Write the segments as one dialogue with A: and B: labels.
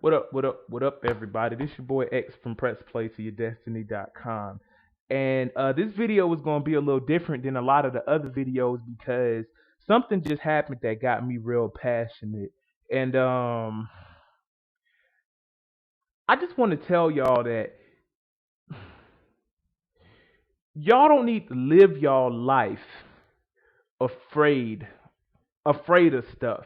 A: What up, what up, everybody? This your boy X from PressPlayToYourDestiny.com. And this video is going to be a little different than a lot of the other videos because something just happened that got me real passionate. And I just want to tell y'all that y'all don't need to live y'all life afraid afraid of stuff.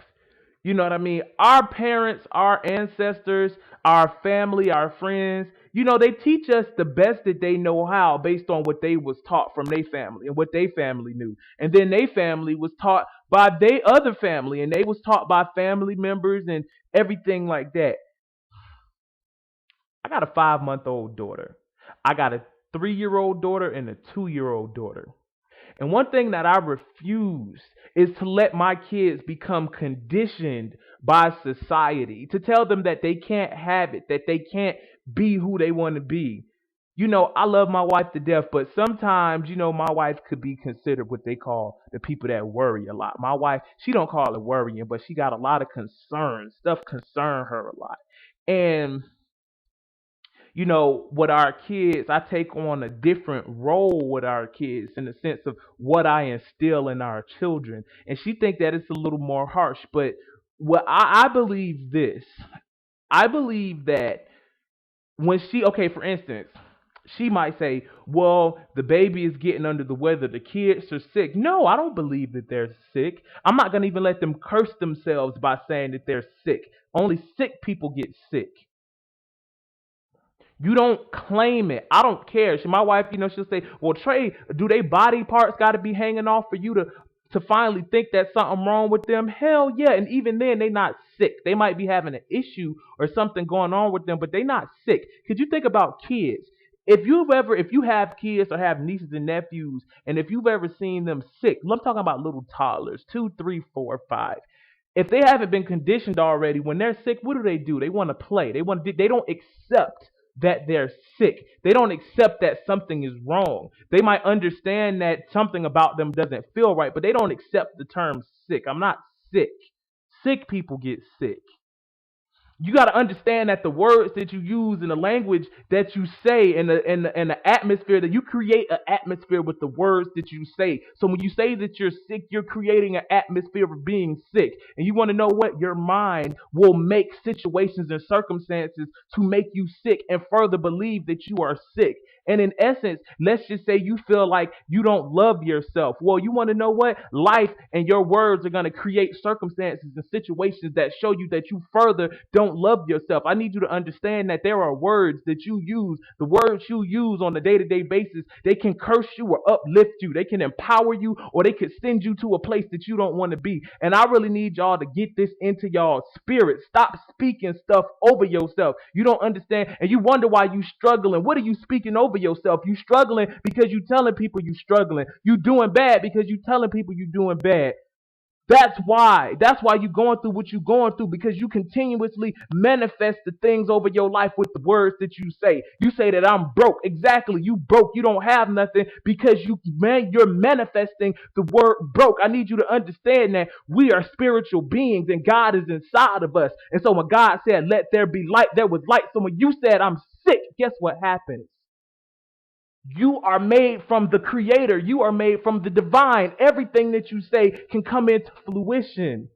A: You know what I mean? Our parents, our ancestors, our family, our friends, they teach us the best that they know how based on what they was taught from their family and what their family knew. And then their family was taught by their other family and they was taught by family members and everything like that. I got a 5-month old daughter. I got a 3-year old daughter and a 2-year old daughter. And one thing that I refuse is to let my kids become conditioned by society, to tell them that they can't have it, that they can't be who they want to be. I love my wife to death, but sometimes, my wife could be considered what they call the people that worry a lot. My wife, she don't call it worrying, but she got a lot of concerns. Stuff concern her a lot. And with our kids, I take on a different role with our kids in the sense of what I instill in our children. And she think that it's a little more harsh, but I believe this. I believe that when okay, for instance, she might say, well, the baby is getting under the weather, the kids are sick. No, I don't believe that they're sick. I'm not going to even let them curse themselves by saying that they're sick. Only sick people get sick. You don't claim it. I don't care. My wife, she'll say, "Well, Trey, do they body parts got to be hanging off for you to finally think that something wrong with them?" Hell yeah. And even then, they not sick. They might be having an issue or something going on with them, but they not sick. Could you think about kids? If you have kids or have nieces and nephews, and if you've ever seen them sick, I'm talking about little toddlers, 2, 3, 4, 5. If they haven't been conditioned already, when they're sick, what do? They want to play. They don't accept that they're sick. They don't accept that something is wrong. They might understand that something about them doesn't feel right, but they don't accept the term sick. I'm not sick. Sick people get sick. You got to understand that the words that you use and the language that you say and the atmosphere that you create an atmosphere with the words that you say. So when you say that you're sick, you're creating an atmosphere of being sick. And you want to know what? Your mind will make situations and circumstances to make you sick and further believe that you are sick. And in essence, let's just say you feel like you don't love yourself. Well, you want to know what? Life and your words are going to create circumstances and situations that show you that you further don't love yourself. I need you to understand that there are words that you use, the words you use on a day-to-day basis. They can curse you or uplift you. They can empower you or they could send you to a place that you don't want to be. And I really need y'all to get this into y'all spirit. Stop speaking stuff over yourself. You don't understand and you wonder why you struggling. What are you speaking over yourself? You struggling because you telling people you struggling. You doing bad because you telling people you doing bad. That's why. That's why you're going through what you're going through because you continuously manifest the things over your life with the words that you say. You say that I'm broke. Exactly. You broke. You don't have nothing because you're manifesting the word broke. I need you to understand that we are spiritual beings and God is inside of us. And so when God said, "Let there be light," there was light. So when you said, "I'm sick," guess what happens? You are made from the creator. You are made from the divine. Everything that you say can come into fruition.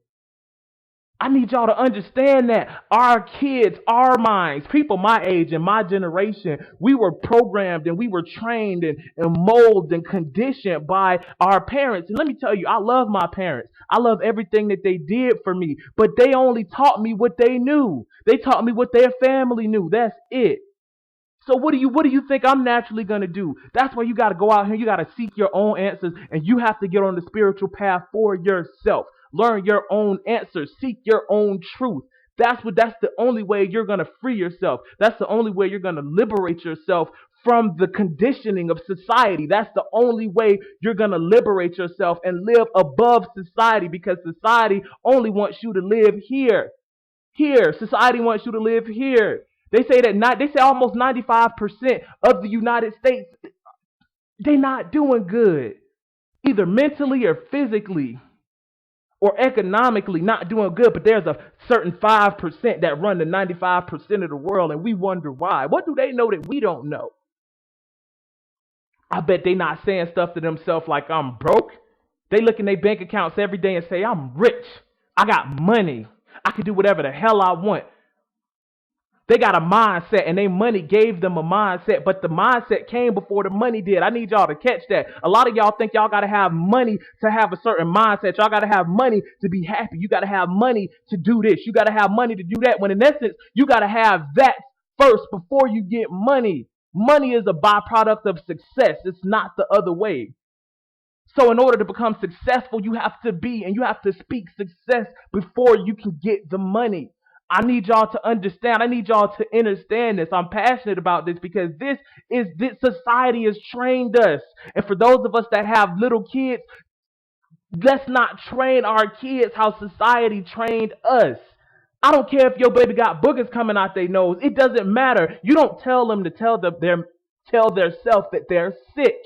A: I need y'all to understand that our kids, our minds, people my age and my generation, we were programmed and we were trained and molded and conditioned by our parents. And let me tell you, I love my parents. I love everything that they did for me, but they only taught me what they knew. They taught me what their family knew. That's it. So what do you think I'm naturally gonna do? That's why you gotta go out here, you gotta seek your own answers, and you have to get on the spiritual path for yourself. Learn your own answers, seek your own truth. That's the only way you're gonna free yourself. That's the only way you're gonna liberate yourself from the conditioning of society. That's the only way you're gonna liberate yourself and live above society because society only wants you to live here. Here, society wants you to live here. They say almost 95% of the United States they not doing good, either mentally or physically. or economically not doing good, but there's a certain 5% that run the 95% of the world, and we wonder why. What do they know that we don't know? I bet they not saying stuff to themselves like, I'm broke. They look in their bank accounts every day and say, I'm rich. I got money. I can do whatever the hell I want. They got a mindset, and their money gave them a mindset, but the mindset came before the money did. I need y'all to catch that. A lot of y'all think y'all got to have money to have a certain mindset. Y'all got to have money to be happy. You got to have money to do this. You got to have money to do that. When in essence, you got to have that first before you get money. Money is a byproduct of success. It's not the other way. So in order to become successful, you have to be and you have to speak success before you can get the money. I need y'all to understand. I need y'all to understand this. I'm passionate about this because this society has trained us. And for those of us that have little kids, let's not train our kids how society trained us. I don't care if your baby got boogers coming out their nose. It doesn't matter. You don't tell them to tell their self that they're sick.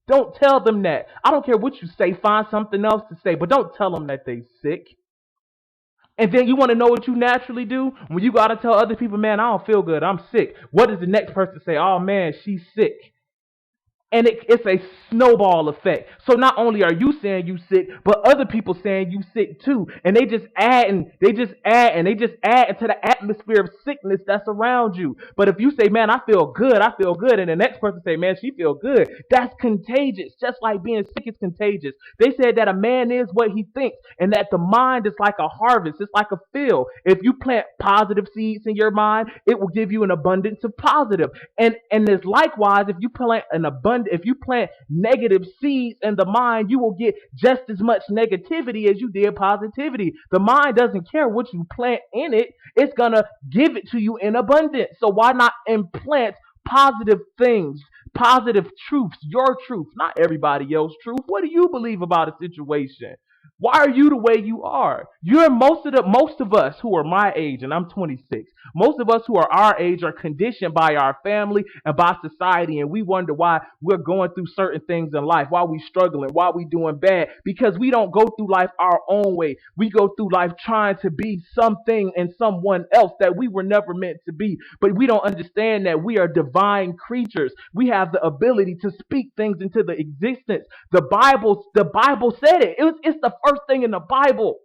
A: Don't tell them that. I don't care what you say. Find something else to say, but don't tell them that they're sick. And then you want to know what you naturally do? When you got to tell other people, man, I don't feel good. I'm sick. What does the next person say? Oh, man, she's sick. And it's a snowball effect. So not only are you saying you sick, but other people saying you sick too. And they just add into the atmosphere of sickness that's around you. But if you say, man, I feel good, and the next person say, man, she feel good, that's contagious. Just like being sick is contagious. They said that a man is what he thinks, and that the mind is like a harvest. It's like a field. If you plant positive seeds in your mind, it will give you an abundance of positive. And it's likewise, if you plant negative seeds in the mind, you will get just as much negativity as you did positivity. The mind doesn't care what you plant in it. It's going to give it to you in abundance. So why not implant positive things, positive truths, your truth, not everybody else's truth? What do you believe about a situation? Why are you the way you are? You're most of us who are my age, and I'm 26. Most of us who are our age are conditioned by our family and by society, and we wonder why we're going through certain things in life, why we struggling, why we doing bad, because we don't go through life our own way. We go through life trying to be something and someone else that we were never meant to be, but we don't understand that we are divine creatures. We have the ability to speak things into the existence. The Bible said it. It's the first thing in the Bible.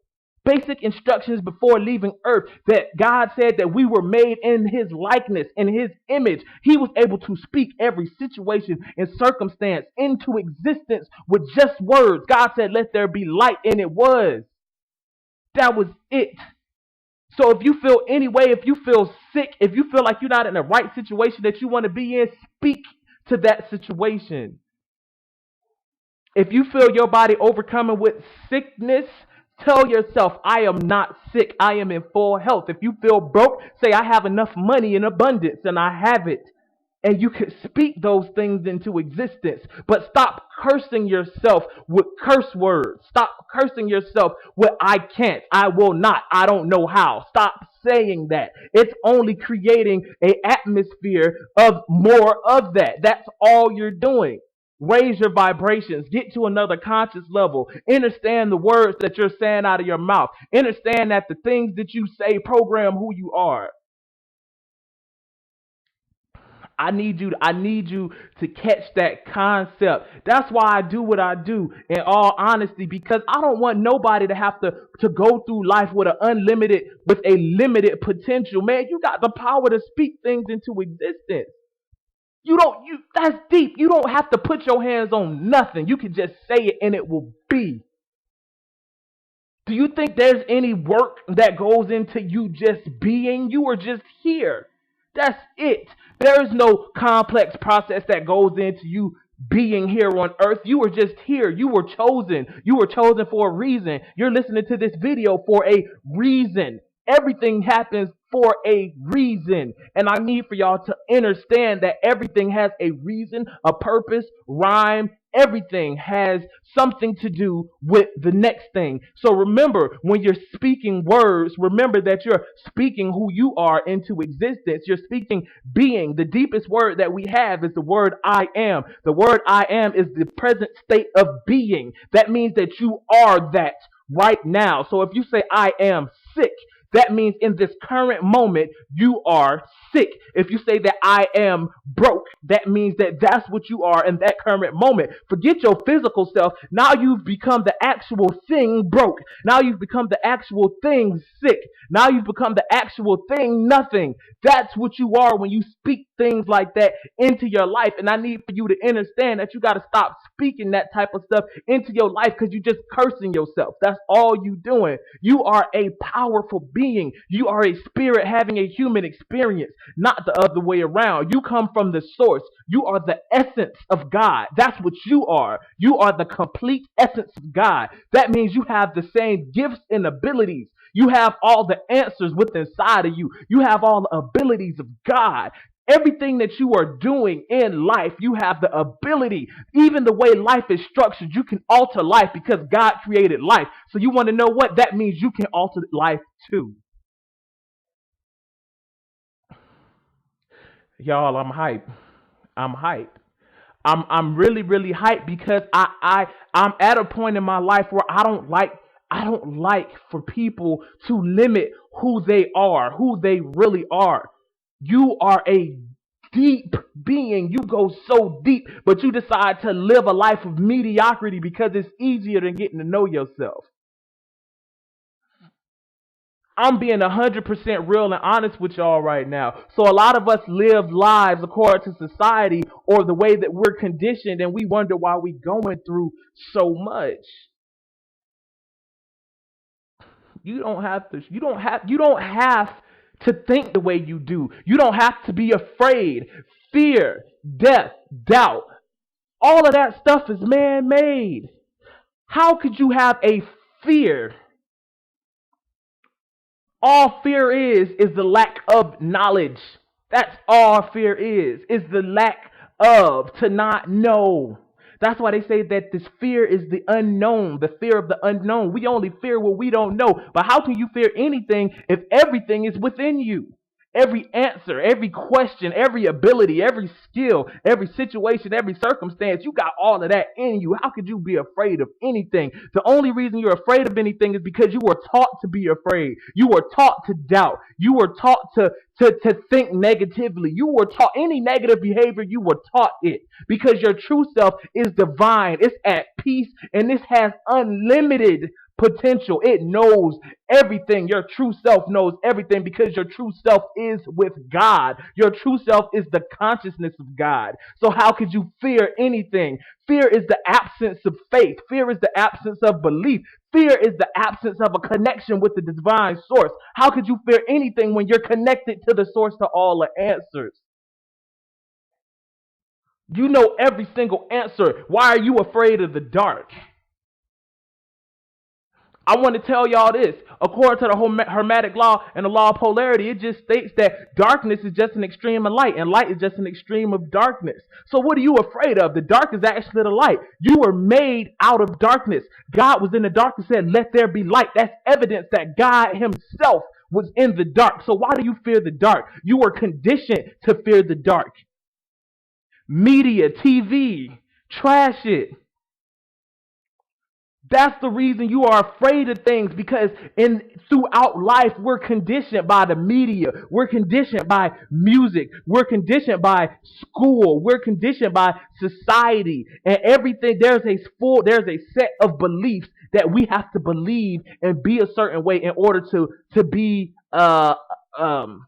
A: Basic instructions before leaving earth, that God said that we were made in his likeness, in his image. He was able to speak every situation and circumstance into existence with just words. God said, let there be light, and it was. That was it. So if you feel any way, if you feel sick, if you feel like you're not in the right situation that you want to be in, speak to that situation. If you feel your body overcoming with sickness, tell yourself, I am not sick. I am in full health. If you feel broke, say, I have enough money in abundance, and I have it. And you can speak those things into existence. But stop cursing yourself with curse words. Stop cursing yourself with I can't, I will not, I don't know how. Stop saying that. It's only creating an atmosphere of more of that. That's all you're doing. Raise your vibrations. Get to another conscious level. Understand the words that you're saying out of your mouth. Understand that the things that you say program who you are. I need you to catch that concept. That's why I do what I do, in all honesty, because I don't want nobody to have to go through life with a limited potential. Man, you got the power to speak things into existence. That's deep. You don't have to put your hands on nothing. You can just say it and it will be. Do you think there's any work that goes into you just being? You are just here. That's it. There is no complex process that goes into you being here on earth. You were just here. You were chosen. You were chosen for a reason. You're listening to this video for a reason. Everything happens for a reason. And I need for y'all to understand that everything has a reason, a purpose, rhyme. Everything has something to do with the next thing. So remember, when you're speaking words, remember that you're speaking who you are into existence. You're speaking being. The deepest word that we have is the word I am. The word I am is the present state of being. That means that you are that right now. So if you say I am sick, that means in this current moment you are sick. If you say that I am broke, that means that that's what you are in that current moment. Forget your physical self. Now you've become the actual thing broke. Now you've become the actual thing sick. Now you've become the actual thing nothing. That's what you are when you speak things like that into your life. And I need for you to understand that you got to stop speaking that type of stuff into your life because you're just cursing yourself. That's all you doing. You are a powerful being. You are a spirit having a human experience, not the other way around. You come from the source. You are the essence of God. That's what you are. You are the complete essence of God. That means you have the same gifts and abilities. You have all the answers within inside of you. You have all the abilities of God. Everything that you are doing in life, you have the ability. Even the way life is structured, you can alter life because God created life. So you want to know what that means? You can alter life too. Y'all, I'm hyped. I'm hyped. I'm really really hyped because I'm at a point in my life where I don't like for people to limit who they really are. You are a deep being. You go so deep, but you decide to live a life of mediocrity because it's easier than getting to know yourself. I'm being 100% real and honest with y'all right now. So a lot of us live lives according to society or the way that we're conditioned, and we wonder why we're going through so much. You don't have to think the way you do. You don't have to be afraid. Fear, death, doubt, all of that stuff is man-made. How could you have a fear? All fear is the lack of knowledge. That's all fear is the lack of, to not know. That's why they say that this fear is the unknown, the fear of the unknown. We only fear what we don't know. But how can you fear anything if everything is within you? Every answer, every question, every ability, every skill, every situation, every circumstance, you got all of that in you. How could you be afraid of anything? The only reason you're afraid of anything is because you were taught to be afraid. You were taught to doubt. You were taught to think negatively. You were taught any negative behavior, you were taught it because your true self is divine. It's at peace and this has unlimited potential. It knows everything. Your true self knows everything because your true self is with God. Your true self is the consciousness of God. So how could you fear anything? Fear is the absence of faith. Fear is the absence of belief. Fear is the absence of a connection with the divine source. How could you fear anything when you're connected to the source to all the answers? You know every single answer. Why are you afraid of the dark? I want to tell y'all this. According to the Hermetic law and the law of polarity, it just states that darkness is just an extreme of light, and light is just an extreme of darkness. So what are you afraid of? The dark is actually the light. You were made out of darkness. God was in the dark and said, "Let there be light." That's evidence that God himself was in the dark. So why do you fear the dark? You were conditioned to fear the dark. Media, TV, trash it. That's the reason you are afraid of things because in throughout life we're conditioned by the media, we're conditioned by music, we're conditioned by school, we're conditioned by society and everything. There's a set of beliefs that we have to believe and be a certain way in order to be um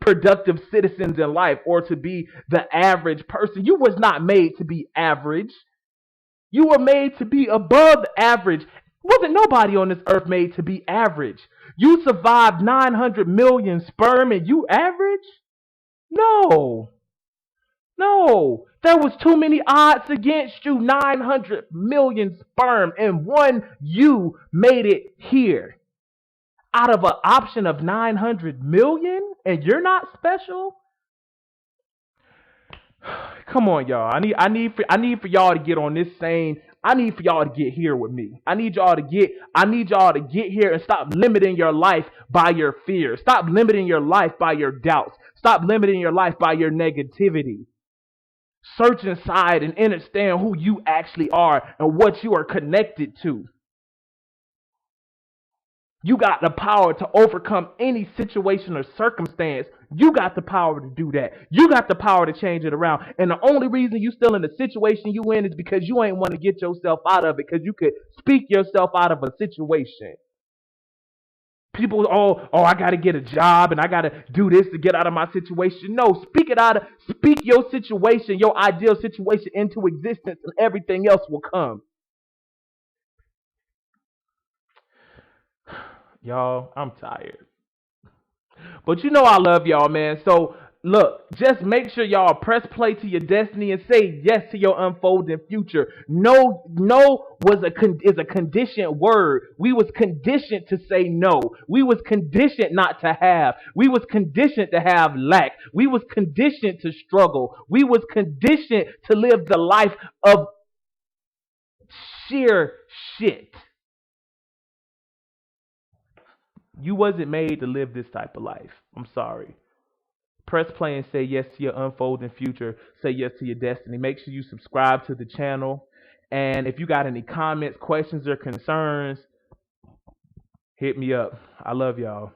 A: productive citizens in life or to be the average person. You was not made to be average. You were made to be above average. Wasn't nobody on this earth made to be average. You survived 900 million sperm and you average? No. No. There was too many odds against you. 900 million sperm and one you made it here. Out of an option of 900 million and you're not special? Come on, y'all. I need for y'all to get on this same. I need for y'all to get here with me. I need y'all to get here and stop limiting your life by your fears. Stop limiting your life by your doubts. Stop limiting your life by your negativity. Search inside and understand who you actually are and what you are connected to. You got the power to overcome any situation or circumstance. You got the power to do that. You got the power to change it around. And the only reason you still in the situation you in is because you ain't want to get yourself out of it, because you could speak yourself out of a situation. People, I got to get a job and I got to do this to get out of my situation. No, speak your situation, your ideal situation into existence, and everything else will come. Y'all, I'm tired. But you know I love y'all, man. So look, just make sure y'all press play to your destiny and say yes to your unfolding future. No is a conditioned word. We was conditioned to say no. We was conditioned not to have. We was conditioned to have lack. We was conditioned to struggle. We was conditioned to live the life of sheer shit. You wasn't made to live this type of life. I'm sorry. Press play and say yes to your unfolding future. Say yes to your destiny. Make sure you subscribe to the channel. And if you got any comments, questions, or concerns, hit me up. I love y'all.